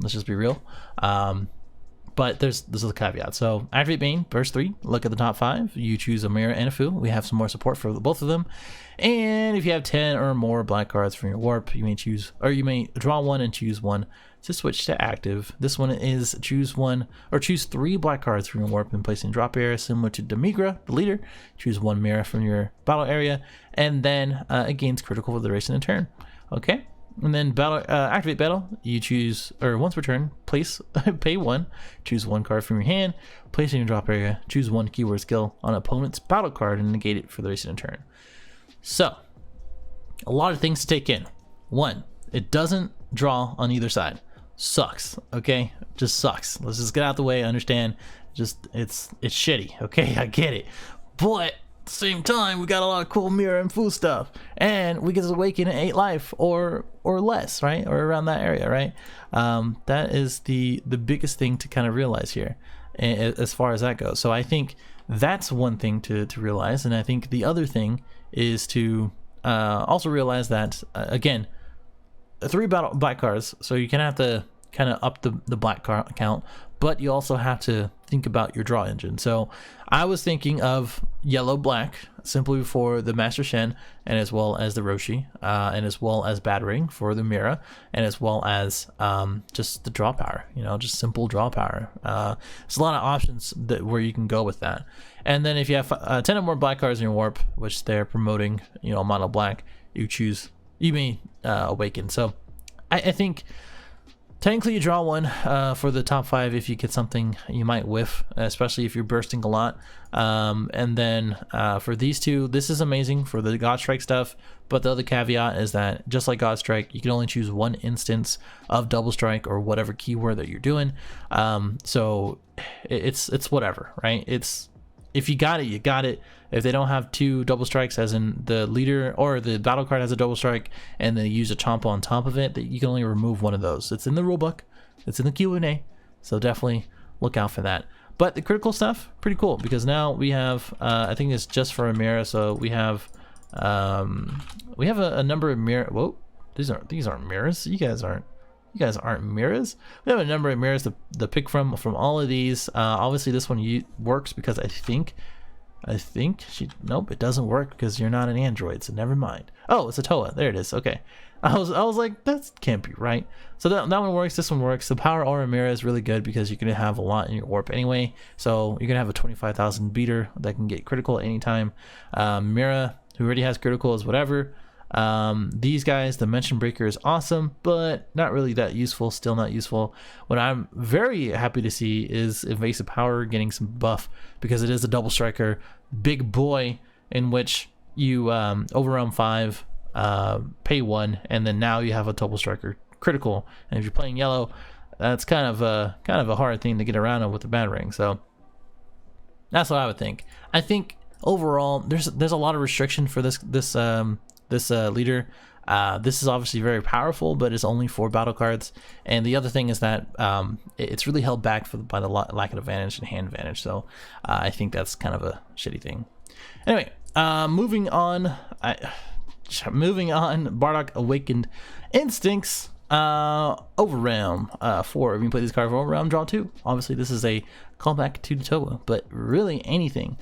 [SPEAKER 1] Let's just be real. But there's a caveat. So activate Bane, burst 3, look at the top 5, you choose a Mirror and a Fu. We have some more support for both of them. And if you have 10 or more black cards from your warp, you may choose, or you may draw 1 and choose 1 to switch to active. This one is choose 3 black cards from your warp and place in drop area, similar to Demigra, the leader. Choose 1 mirror from your battle area, and then it gains critical for the duration of the turn. Okay. And then activate battle, you choose, or once per turn, pay 1, choose 1 card from your hand, place it in your drop area, choose 1 keyword skill on opponent's battle card, and negate it for the duration of the turn. So, a lot of things to take in. 1, it doesn't draw on either side. Sucks, okay? Just sucks. Let's just get out the way, understand. Just, it's shitty, okay? I get it. But at the same time, we got a lot of cool mirror and Fu stuff, and we get to awaken at 8 life or less, right? Or around that area, right? That is the biggest thing to kind of realize here, as far as that goes. So I think that's one thing to realize, and I think the other thing is to also realize that again, 3 black cards, so you can have to kind of up the black card count, but you also have to think about your draw engine. So I was thinking of yellow black simply for the Master Shen, and as well as the Roshi, and as well as Battering for the Mira, and as well as just the draw power, just simple draw power. There's a lot of options where you can go with that. And then if you have 10 or more black cards in your warp, which they're promoting, mono black, you may awaken. So I think technically you draw 1 for the top 5 if you get something you might whiff, especially if you're bursting a lot. And then for these 2, this is amazing for the God Strike stuff, but the other caveat is that just like God Strike, you can only choose 1 instance of double strike or whatever keyword that you're doing. So it's whatever, right? If you got it, you got it. If they don't have 2 double strikes, as in the leader or the battle card has a double strike, and they use a chomp on top of it, that you can only remove 1 of those. It's in the rulebook, it's in the Q&A, so definitely look out for that. But the critical stuff, pretty cool, because now we have, I think it's just for a mirror, so we have a number of mirror. Whoa, these aren't mirrors. You guys aren't mirrors. We have a number of mirrors to pick from all of these. Obviously this one works because I think nope, it doesn't work because you're not an android, so never mind. Oh, it's a Toa. There it is. Okay. I was like, that can't be right. So that one works, this one works. The Power Aura Mirror is really good because you're gonna have a lot in your warp anyway. So you're gonna have a 25,000 beater that can get critical at any time. Mira, who already has critical, is whatever. These guys, the Dimension Breaker is awesome, but not really that useful, still not useful. What I'm very happy to see is Evasive Power getting some buff, because it is a double striker, big boy, in which you overwhelm 5, pay 1, and then now you have a double striker critical. And if you're playing yellow, that's kind of a hard thing to get around with the Battering. So that's what I would think. I think overall there's a lot of restriction for this leader. This is obviously very powerful, but it's only 4 battle cards. And the other thing is that it's really held back by the lack of advantage and hand advantage. So I think that's kind of a shitty thing. Anyway, moving on. Bardock Awakened Instincts. Overrealm 4. If you play this card for Overrealm, draw 2. Obviously this is a callback to Toa, but really anything,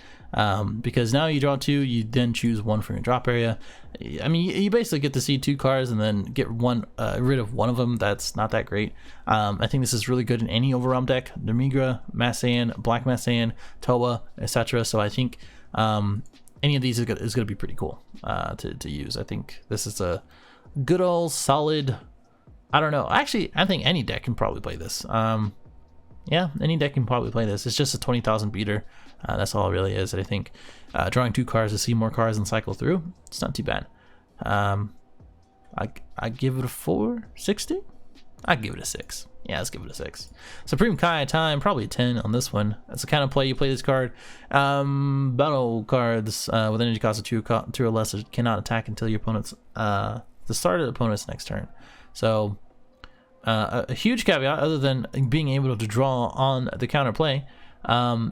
[SPEAKER 1] because now you draw 2, you then choose 1 from your drop area. I mean, you basically get to see 2 cards and then get rid of 1 of them. That's not that great. I think this is really good in any Overrealm deck: Demigra, Masayan, Black Masayan, Toa, etc. So I think any of these is gonna be pretty cool to use. I think this is a good old solid. I don't know. Actually, I think any deck can probably play this. Yeah, any deck can probably play this. It's just a 20,000 beater. That's all it really is. And I think drawing 2 cards to see more cards and cycle through, it's not too bad. I give it a 460. I give it a 6. Yeah, let's give it a 6. Supreme Kai time, probably a 10 on this one. That's the kind of play you play this card. Battle cards with energy cost of 2 or less cannot attack until your opponent's the start of the opponent's next turn. So a huge caveat, other than being able to draw on the counterplay,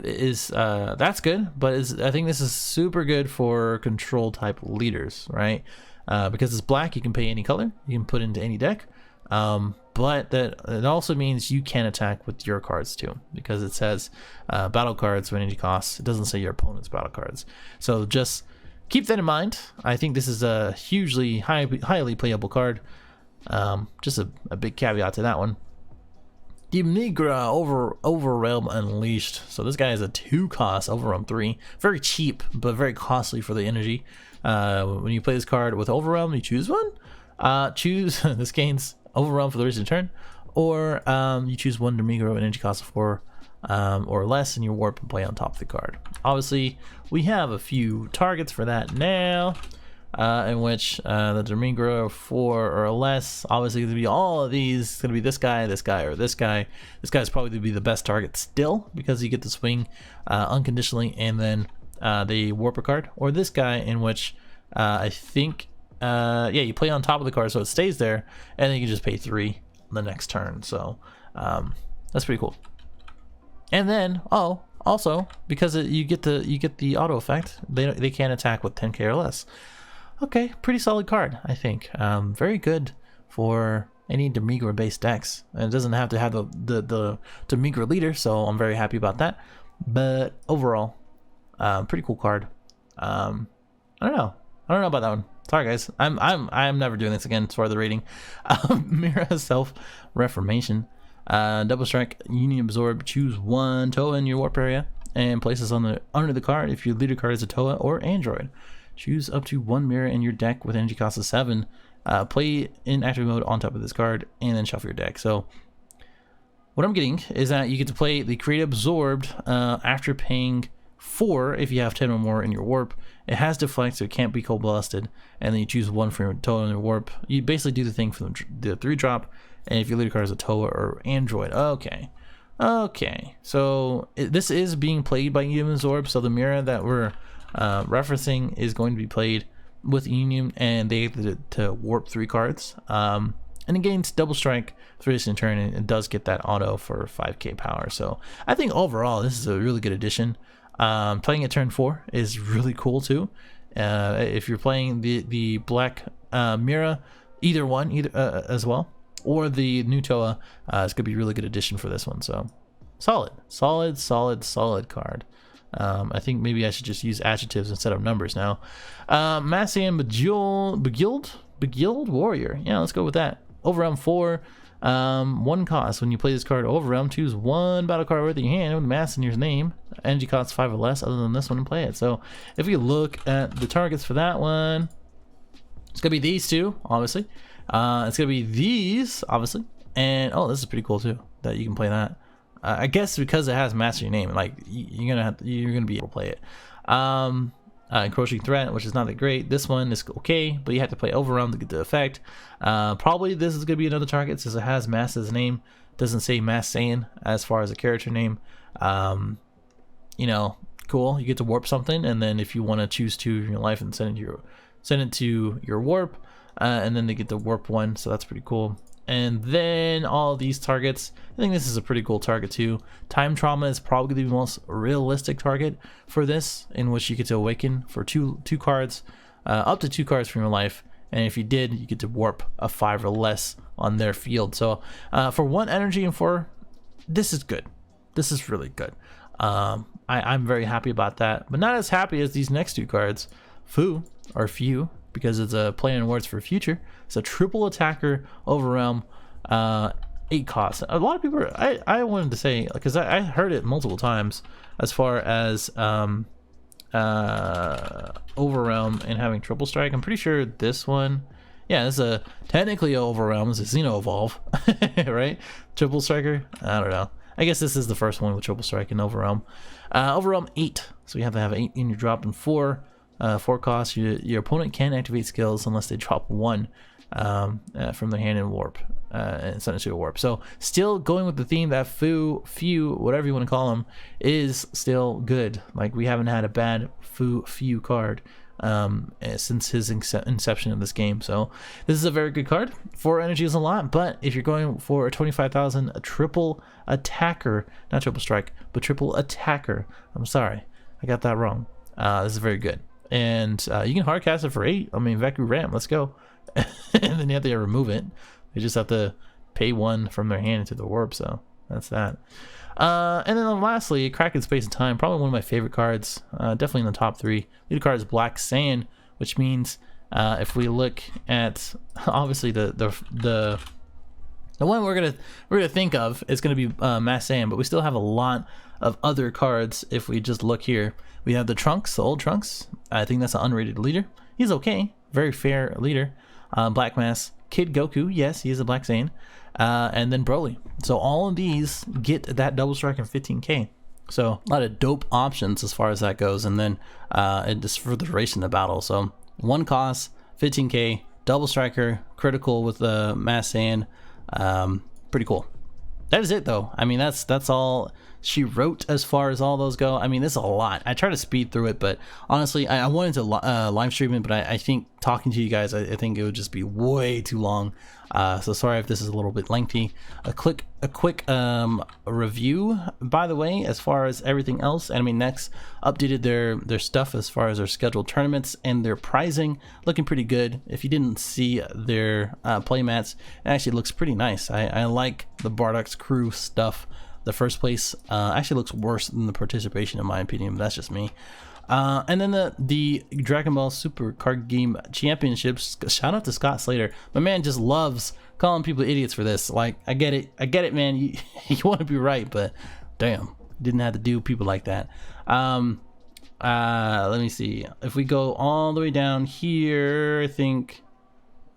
[SPEAKER 1] is that's good. But I think this is super good for control type leaders, right? Because it's black, you can pay any color, you can put into any deck. But that it also means you can attack with your cards too, because it says battle cards with energy costs. It doesn't say your opponent's battle cards. So just keep that in mind. I think this is a hugely highly playable card. Just a big caveat to that one. Demigra Overwhelm Unleashed. So this guy is a 2 cost Overwhelm 3. Very cheap, but very costly for the energy. When you play this card with Overwhelm, you choose one. Choose this gains Overwhelm for the rest of the turn, or you choose 1 Demigra with energy cost of 4 or less in your warp and play on top of the card. Obviously, we have a few targets for that now. In which the Demigra 4 or less, obviously going to be all of these. It's going to be this guy, or this guy. This guy's probably going to be the best target still, because you get to swing unconditionally, and then the Warper card, or this guy, in which I think yeah, you play on top of the card so it stays there, and then you can just pay 3 the next turn. So that's pretty cool. And then also because you get the auto effect, they can't attack with 10k or less. Okay, pretty solid card, I think. Very good for any Demigra based decks. And it doesn't have to have the Demigra leader, so I'm very happy about that. But overall, pretty cool card. I don't know about that one. Sorry guys, I'm never doing this again as far as the rating. Mira Self Reformation. Double strike, Union Absorb, choose 1 Toa in your warp area and place this under the card if your leader card is a Toa or Android. Choose up to 1 mirror in your deck with energy cost of 7. Play in active mode on top of this card, and then shuffle your deck. So what I'm getting is that you get to play the Create Absorbed after paying 4 if you have 10 or more in your warp. It has deflect, so it can't be cold blasted, and then you choose 1 for your Toa in your warp. You basically do the thing for the 3-drop, and if your leader card is a Toa or Android. Okay, so this is being played by Union Absorb, so the mirror that we're referencing is going to be played with Union, and they get to warp 3 cards, and it gains double strike for this in turn, and it does get that auto for 5k power. So I think overall this is a really good addition. Playing at turn 4 is really cool too. If you're playing the black Mira, either as well, or the new Toa, it's gonna be a really good addition for this one. So solid card. I think maybe I should just use adjectives instead of numbers now. Massian Beguiled Warrior. Yeah, let's go with that. Overwhelm 4, 1 cost. When you play this card Overwhelm, choose 1 battle card worth in your hand with mass in your name. Energy costs 5 or less other than this one, and play it. So if you look at the targets for that one, it's gonna be these 2, obviously. It's gonna be these, obviously. And this is pretty cool too, that you can play that. I guess because it has master your name, like you're gonna be able to play it. Encroaching Threat, which is not that great. This one is okay, but you have to play Overrun to get the effect. Probably this is gonna be another target since it has Mass as a name. Doesn't say Mass Saiyan as far as a character name. You know, cool. You get to warp something, and then if you want to choose 2 in your life and send it to your warp, and then they get the warp 1. So that's pretty cool. And then all these targets, I think this is a pretty cool target too. Time Trauma is probably the most realistic target for this, in which you get to awaken for two cards, up to 2 cards from your life. And if you did, you get to warp a 5 or less on their field. So for 1 energy and 4, this is good. This is really good. I'm very happy about that, but not as happy as these next 2 cards. Few, because it's a play on words for future. It's a triple attacker Overwhelm, 8 costs. A lot of people I wanted to say, because I heard it multiple times as far as Overrealm and having triple strike. I'm pretty sure this one, yeah, this is a technically Overrealm. It's a Xeno Evolve, right? Triple striker. I don't know. I guess this is the first one with triple strike and Overrealm. Overrealm 8, so you have to have 8 in your drop, and 4 cost. Your opponent can activate skills unless they drop 1 from their hand in warp and send it to a warp. So still going with the theme that few, whatever you want to call them, is still good. Like, we haven't had a bad few card since his inception in this game. So this is a very good card. 4 energy is a lot, but if you're going for a 25,000 a triple attacker, not triple strike, but triple attacker, I'm sorry, I got that wrong. This is very good. And you can hard cast it for 8. I mean, Veku Ram, let's go. And then you have to remove it. They just have to pay 1 from their hand into the warp, so that's that. And then lastly, Kraken Space and Time, probably one of my favorite cards, definitely in the top 3. Lead card is Black Sand, which means if we look at obviously the one we're gonna think of is gonna be Mass Sand, but we still have a lot of other cards. If we just look here, we have the Trunks, the old Trunks. I think that's an unrated leader. He's okay, very fair leader. Black Mass, Kid Goku, yes, he is a Black Saiyan, and then Broly. So all of these get that double strike and 15k. So a lot of dope options as far as that goes, and then just for the duration of the battle. So 1 cost, 15k, double striker, critical with the Mass Saiyan. Pretty cool. That is it though. I mean, that's all she wrote as far as all those go. I mean, this is a lot. I try to speed through it, but honestly, I wanted to live stream it, but I think talking to you guys, I think it would just be way too long. So sorry if this is a little bit lengthy. A quick review, by the way, as far as everything else. Enemy Next updated their stuff as far as their scheduled tournaments and their pricing, looking pretty good. If you didn't see their playmats, it actually looks pretty nice. I like the Bardock's crew stuff. The first place actually looks worse than the participation, in my opinion, but that's just me. And then the Dragon Ball Super Card Game Championships. Shout out to Scott Slater. My man just loves calling people idiots for this. Like, I get it, man. You want to be right, but damn, didn't have to do people like that. Let me see. If we go all the way down here, I think.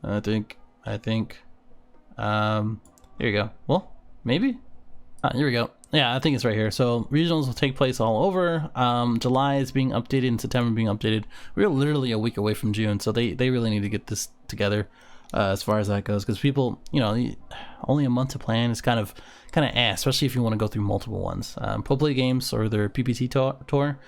[SPEAKER 1] Here you go. Well, maybe. Here we go. Yeah, I think it's right here. So regionals will take place all over. July is being updated and September being updated. We're literally a week away from June, so they really need to get this together as far as that goes, because people, only a month to plan is kind of ass, especially if you want to go through multiple ones. Play Games or their PPT tour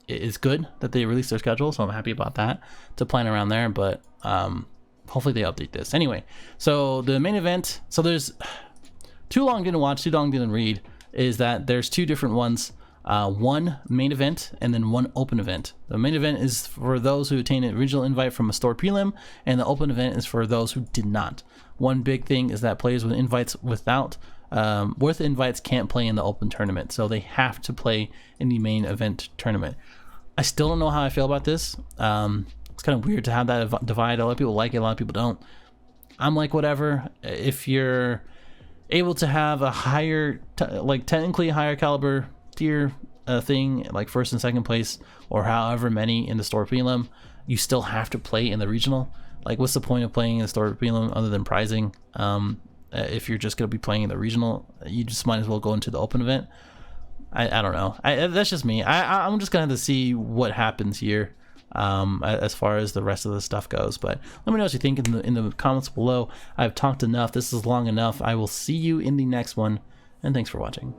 [SPEAKER 1] is good that they released their schedule, so I'm happy about that to plan around there. But hopefully they update this anyway. So the main event. So there's. Too long didn't watch, too long didn't read, is that there's 2 different ones. One main event and then 1 open event. The main event is for those who obtained an original invite from a store prelim, and the open event is for those who did not. One big thing is that players with invites with invites can't play in the open tournament, so they have to play in the main event tournament. I still don't know how I feel about this. It's kind of weird to have that divide. A lot of people like it, a lot of people don't. I'm like, whatever. If you're able to have a higher, technically a higher caliber tier thing, like first and second place, or however many in the store prelim, you still have to play in the regional. Like, what's the point of playing in the store prelim other than prizing? If you're just going to be playing in the regional, you just might as well go into the open event. I don't know. That's just me. I'm just going to have to see what happens here. As far as the rest of the stuff goes, but let me know what you think in the comments below. I've talked enough. This is long enough. I will see you in the next one, and thanks for watching.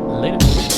[SPEAKER 1] Later.